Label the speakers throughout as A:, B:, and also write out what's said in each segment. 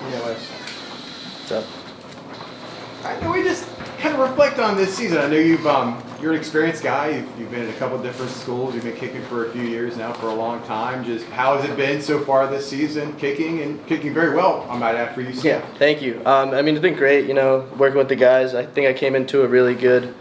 A: Ruelas.
B: What's up?
A: I know we just kind of reflect on this season. I know you're an experienced guy. You've been at a couple different schools. You've been kicking for a few years now, for a long time. Just how has it been so far this season, kicking very well, I might add, for UCF?
B: Yeah, thank you. It's been great, working with the guys. I think I came into a really good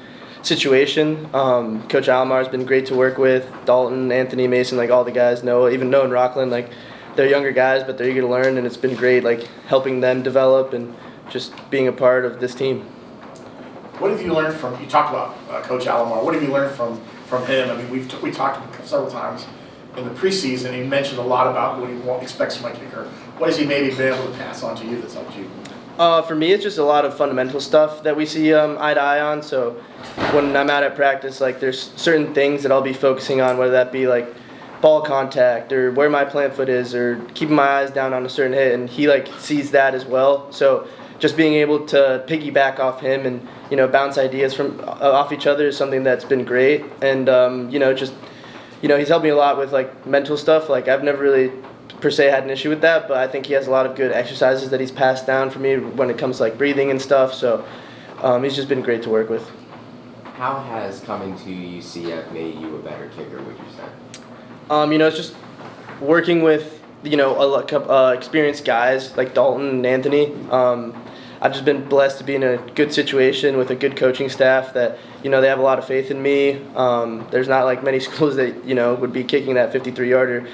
B: situation. Coach Alomar's been great to work with. Dalton, Anthony, Mason, all the guys know, even Noah and Rockland, they're younger guys, but they're eager to learn, and it's been great, helping them develop and just being a part of this team.
C: What have you learned from, you talked about Coach Alomar, what have you learned from him? I mean, we talked several times in the preseason, and he mentioned a lot about what he expects from a kicker. What has he maybe been able to pass on to you that's helped you?
B: For me, it's just a lot of fundamental stuff that we see eye to eye on. So when I'm out at practice, there's certain things that I'll be focusing on, whether that be ball contact or where my plant foot is or keeping my eyes down on a certain hit, and he sees that as well. So just being able to piggyback off him and bounce ideas from off each other is something that's been great. And he's helped me a lot with mental stuff. I've never really per se had an issue with that, but I think he has a lot of good exercises that he's passed down for me when it comes to breathing and stuff. So he's just been great to work with.
D: How has coming to UCF made you a better kicker, would you say?
B: It's just working with experienced guys like Dalton and Anthony. I've just been blessed to be in a good situation with a good coaching staff that they have a lot of faith in me. There's not many schools that would be kicking that 53-yarder,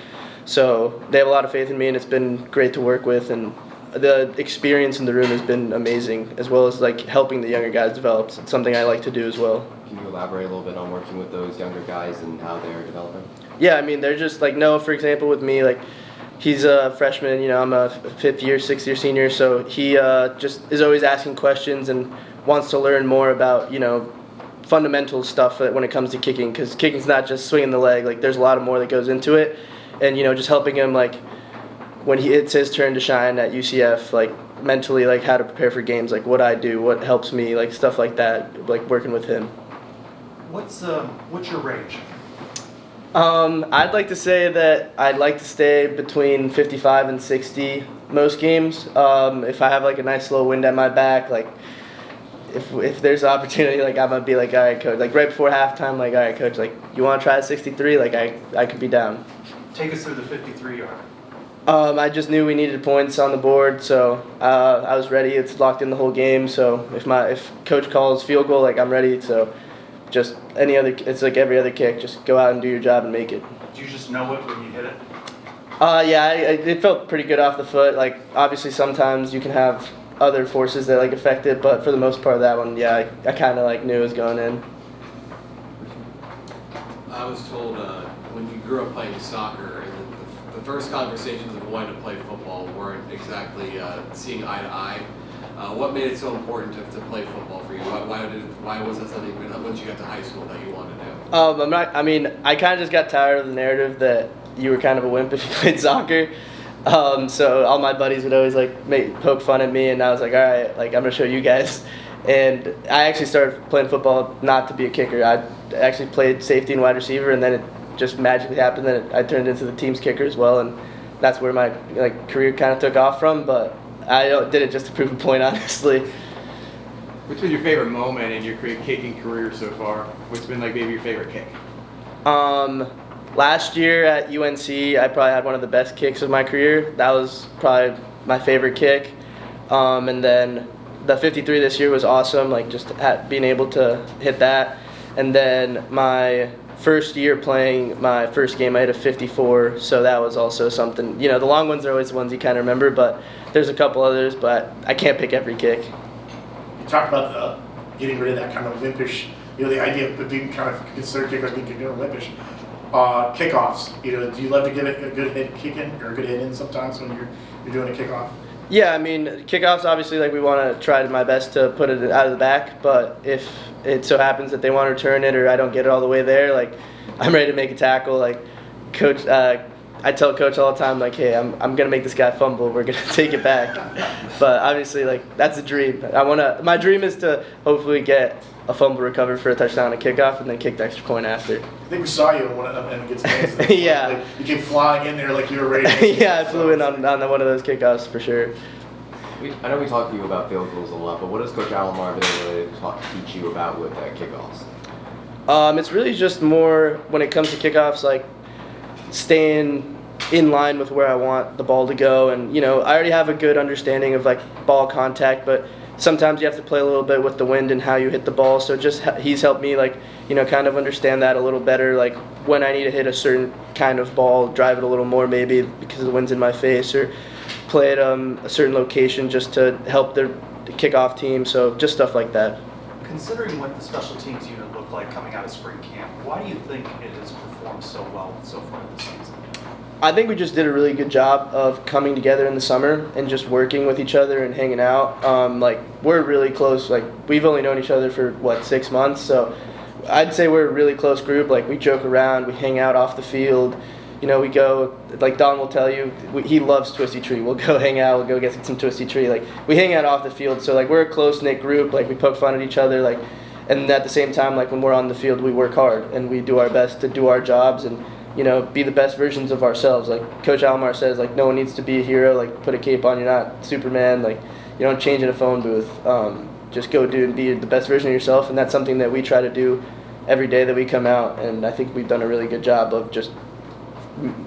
B: so they have a lot of faith in me, and it's been great to work with. And the experience in the room has been amazing, as well as helping the younger guys develop. It's something I like to do as well.
D: Can you elaborate a little bit on working with those younger guys and how they're developing?
B: Yeah, they're just Noah, for example, with me, he's a freshman, I'm a sixth year senior, so he just is always asking questions and wants to learn more about, fundamental stuff when it comes to kicking, because kicking's not just swinging the leg, there's a lot more that goes into it, and, just helping him, when it's his turn to shine at UCF, mentally, how to prepare for games, what I do, what helps me, stuff like that, working with him.
E: What's your range?
B: I'd like to say that I'd like to stay between 55 and 60 most games. If I have a nice little wind at my back, if there's an opportunity, I'm gonna be all right, coach. Right before halftime, all right, coach. You want to try 63? I could be down.
E: Take us through the 53-yard.
B: I just knew we needed points on the board, so I was ready. It's locked in the whole game. So if coach calls field goal, I'm ready. So. Just it's every other kick. Just go out and do your job and make it.
E: Do you just know it when you hit it?
B: Yeah, it felt pretty good off the foot. Obviously sometimes you can have other forces that affect it, but for the most part, that one, yeah, I kind of knew it was going in.
F: I was told when you grew up playing soccer, and the first conversations of wanting to play football weren't exactly seeing eye to eye. What made it so important to play football for you? Why was that something once you got to high school that you wanted to do?
B: I kind of just got tired of the narrative that you were kind of a wimp if you played soccer. So all my buddies would always poke fun at me, and I was all right, I'm gonna show you guys. And I actually started playing football not to be a kicker. I actually played safety and wide receiver, and then it just magically happened that I turned into the team's kicker as well, and that's where my career kind of took off from. But I did it just to prove a point, honestly.
A: What's been your favorite moment in your kicking career so far? What's been maybe your favorite kick?
B: Last year at UNC, I probably had one of the best kicks of my career. That was probably my favorite kick. And then the 53 this year was awesome, just being able to hit that. And then my first year playing my first game, I hit a 54, so that was also something. The long ones are always the ones you kind of remember, but there's a couple others, but I can't pick every kick.
C: You talked about getting rid of that kind of wimpish, the idea of being kind of considered kickers being wimpish. Kickoffs, do you love to give it a good hit kick in or a good hit in sometimes when you're doing a kickoff?
B: Yeah, kickoffs, obviously, we want to try my best to put it out of the back, but if it so happens that they want to return it or I don't get it all the way there, I'm ready to make a tackle. Coach, I tell coach all the time, hey, I'm going to make this guy fumble. We're going to take it back. But obviously, that's a dream. My dream is to hopefully get a fumble recovered for a touchdown, a kickoff, and then kick the extra point after.
C: I think we saw you in one of them against Kansas.
B: Yeah.
C: You came flying in there like you were ready.
B: Yeah, I flew in on one of those kickoffs for sure.
D: I know we talked to you about field goals a lot, but what does Coach Alomar been able to teach you about with kickoffs?
B: It's really just more when it comes to kickoffs, like staying in line with where I want the ball to go. And, I already have a good understanding of like ball contact, but sometimes you have to play a little bit with the wind and how you hit the ball. So he's helped me kind of understand that a little better, like when I need to hit a certain kind of ball, drive it a little more maybe because the wind's in my face, or play at a certain location just to help the kickoff team. So just stuff like that.
E: Considering what the special teams unit looked like coming out of spring camp, why do you think it has performed so well so far this season?
B: I think we just did a really good job of coming together in the summer and just working with each other and hanging out. We're really close. Like, we've only known each other for 6 months, so I'd say we're a really close group. Like, we joke around, we hang out off the field. We go, like Don will tell you, he loves Twisty Tree. We'll go hang out, we'll go get some Twisty Tree. Like, we hang out off the field, so like we're a close knit group. Like, we poke fun at each other, like, and at the same time, like when we're on the field, we work hard and we do our best to do our jobs and be the best versions of ourselves. Like Coach Alomar says, like, no one needs to be a hero. Like, put a cape on, you're not Superman. Like, you don't change in a phone booth. Just go do and be the best version of yourself, and that's something that we try to do every day that we come out. And I think we've done a really good job of just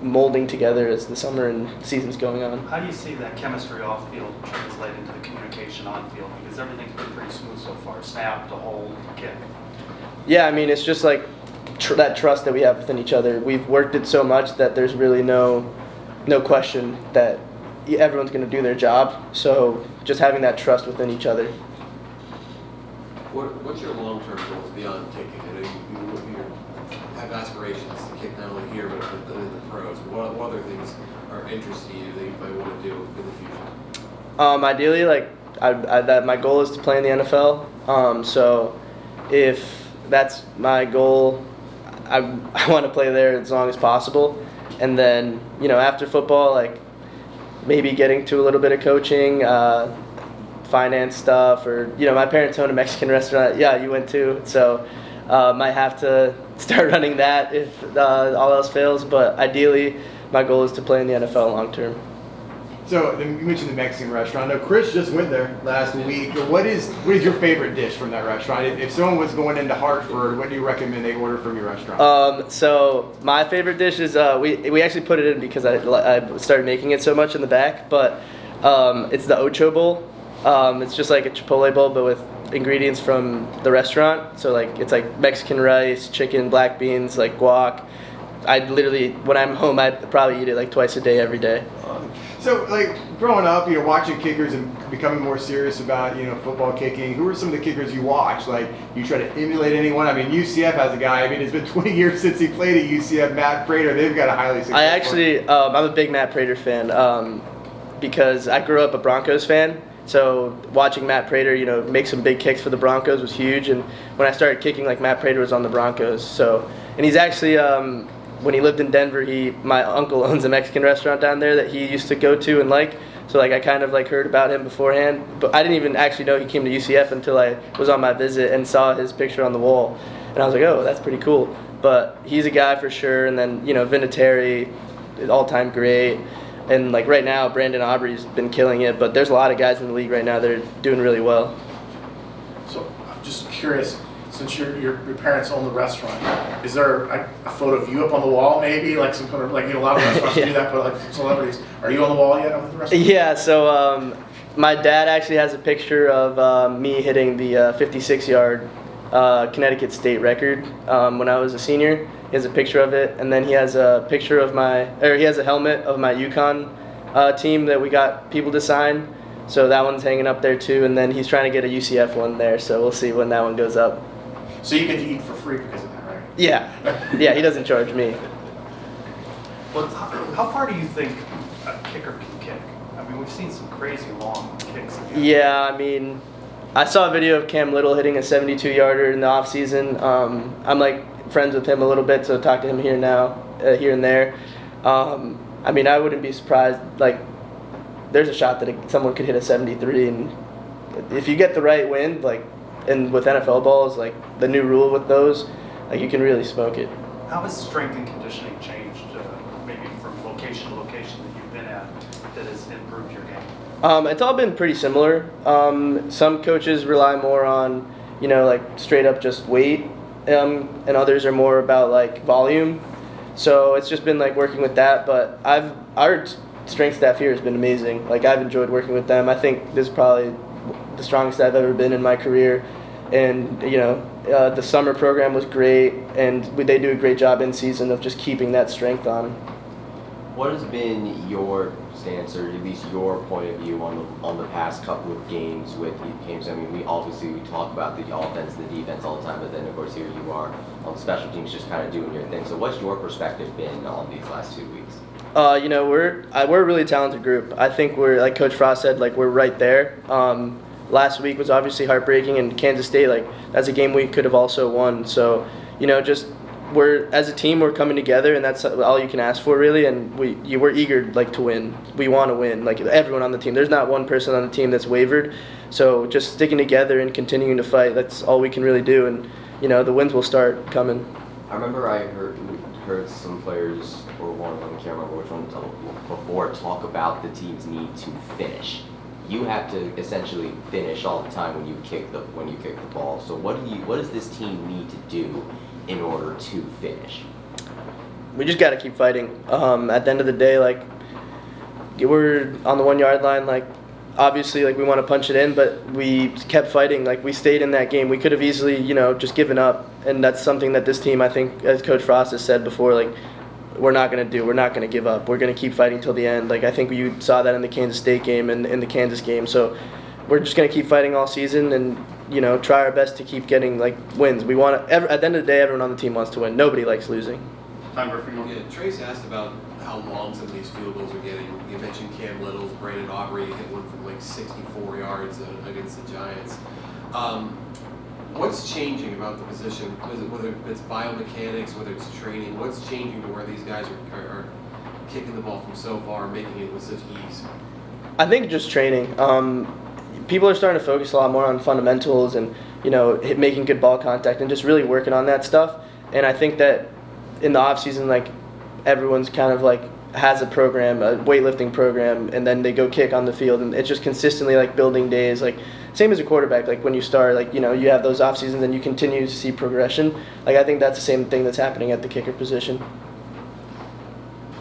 B: molding together as the summer and season's going on.
E: How do you see that chemistry off field translate into the communication on field? Because everything's been pretty smooth so far, snap to hold, kick.
B: Yeah, I mean, it's just like that trust that we have within each other. We've worked it so much that there's really no question that everyone's going to do their job. So just having that trust within each other.
F: What's your long-term goals beyond kicking? I know you have aspirations to kick not only here but in the pros. What other things are interesting you that you might want to do in the future?
B: Ideally, that my goal is to play in the NFL. So if that's my goal, I want to play there as long as possible. And then, after football, like maybe getting to a little bit of coaching, finance stuff, or, my parents own a Mexican restaurant. Yeah, you went to. So might have to start running that if all else fails. But ideally, my goal is to play in the NFL long term.
A: So you mentioned the Mexican restaurant. I know Chris just went there last week. What is your favorite dish from that restaurant? If someone was going into Hartford, what do you recommend they order from your restaurant?
B: So my favorite dish is we actually put it in because I started making it so much in the back. But it's the Ocho Bowl. It's just like a Chipotle bowl, but with ingredients from the restaurant. So it's like Mexican rice, chicken, black beans, like guac. When I'm home, I probably eat it like twice a day, every day.
A: So, growing up, watching kickers and becoming more serious about, football kicking, who are some of the kickers you watch? You try to emulate anyone? I mean, UCF has a guy. I mean, it's been 20 years since he played at UCF, Matt Prater. They've got a highly successful...
B: I'm a big Matt Prater fan because I grew up a Broncos fan. So watching Matt Prater, make some big kicks for the Broncos was huge. And when I started kicking, Matt Prater was on the Broncos. So, and he's actually... when he lived in Denver, my uncle owns a Mexican restaurant down there that he used to go to and So I kind of heard about him beforehand, but I didn't even actually know he came to UCF until I was on my visit and saw his picture on the wall, and I was like, oh, that's pretty cool. But he's a guy for sure. And then Vinatieri, all-time great, and right now Brandon Aubrey's been killing it. But there's a lot of guys in the league right now that are doing really well.
C: So I'm just curious. Since your parents own the restaurant, is there a photo of you up on the wall, maybe some kind of a lot of restaurants do that, but celebrities, are you on the wall yet of the restaurant?
B: Yeah. So my dad actually has a picture of me hitting the 56-yard Connecticut state record when I was a senior. He has a picture of it, and then he has a picture of he has a helmet of my UConn team that we got people to sign. So that one's hanging up there too, and then he's trying to get a UCF one there. So we'll see when that one goes up.
C: So you get to eat for free because of that, right?
B: Yeah. Yeah, he doesn't charge me.
E: Well, how far do you think a kicker can kick? I mean, we've seen some crazy long kicks.
B: Yeah, I mean, I saw a video of Cam Little hitting a 72-yarder in the offseason. I'm friends with him a little bit, so I talk to him here and there. I mean, I wouldn't be surprised. There's a shot that someone could hit a 73, and if you get the right wind, and with NFL balls, the new rule with those, you can really smoke it.
E: How has strength and conditioning changed, maybe from location to location that you've been at, that has improved your game?
B: It's all been pretty similar. Some coaches rely more on, like straight up just weight, and others are more about like volume. So it's just been like working with that. But our strength staff here has been amazing. Like I've enjoyed working with them. I think this is probably the strongest I've ever been in my career. And the summer program was great, and they do a great job in season of just keeping that strength on.
D: What has been your stance, or at least your point of view on the past couple of games with the games? I mean, we talk about the offense, the defense all the time, but then of course here you are on special teams, just kind of doing your thing. So what's your perspective been on these last 2 weeks?
B: We're a really talented group. I think we're, like Coach Frost said, like we're right there. Last week was obviously heartbreaking, and Kansas State, like that's a game we could have also won. So just as a team, we're coming together, and that's all you can ask for, really. And we're eager like to win. We want to win, like everyone on the team. There's not one person on the team that's wavered. So just sticking together and continuing to fight, that's all we can really do. And the wins will start coming.
D: I remember I heard some players, or one of them, I can't remember which one, before talk about the team's need to finish. You have to essentially finish all the time when you kick the ball. So what does this team need to do in order to finish?
B: We just got to keep fighting. At the end of the day, like we're on the 1 yard line. Like obviously, like we want to punch it in, but we kept fighting. Like we stayed in that game. We could have easily, just given up. And that's something that this team, I think, as Coach Frost has said before, like we're not going to do. We're not going to give up. We're going to keep fighting till the end. Like I think you saw that in the Kansas State game and in the Kansas game. So we're just going to keep fighting all season and try our best to keep getting like wins. We want to. At the end of the day, everyone on the team wants to win. Nobody likes losing.
F: Yeah, Trace asked about how long some of these field goals are getting. You mentioned Cam Little's, Brandon Aubrey hit one from like 64 yards against the Giants. What's changing about the position? Whether it's biomechanics, whether it's training, what's changing to where these guys are kicking the ball from so far and making it with such ease?
B: I think just training. People are starting to focus a lot more on fundamentals and making good ball contact and just really working on that stuff. And I think that in the off season, like everyone's kind of like has a program, a weightlifting program, and then they go kick on the field, and it's just consistently like building days. Like same as a quarterback, like when you start, like you have those off seasons and you continue to see progression. Like I think that's the same thing that's happening at the kicker position.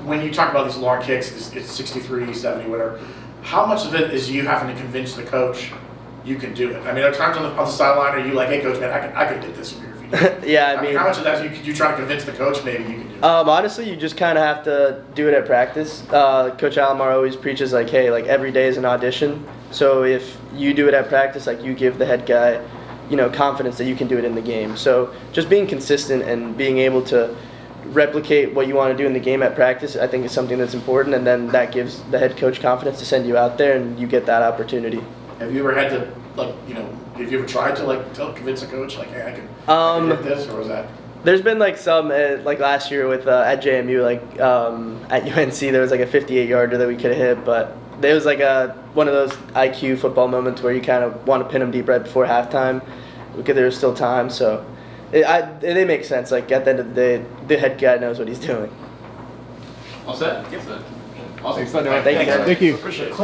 C: When you talk about these long kicks, it's 63, 70, whatever. How much of it is you having to convince the coach you can do it? I mean, there are times on the sideline are you like, hey coach, man, I could get this from here if you do it.
B: Yeah, I mean,
C: how much of that you try to convince the coach maybe you can do it?
B: Honestly, you just kind of have to do it at practice. Coach Alomar always preaches like, hey, like every day is an audition. So if you do it at practice, like you give the head guy, confidence that you can do it in the game. So just being consistent and being able to replicate what you want to do in the game at practice, I think is something that's important, and then that gives the head coach confidence to send you out there and you get that opportunity.
C: Have you ever had to have you ever tried to convince a coach like, hey, I can hit this, or was that?
B: There's been like some like last year with at JMU, like at UNC there was like a 58-yarder that we could have hit, but there was like one of those IQ football moments where you kind of want to pin them deep right before halftime because there's still time. So they make sense. Like at the end of the day, the head guy knows what he's doing.
C: All set?
A: Awesome.
C: Thank you.
A: Thank you.
C: Appreciate it.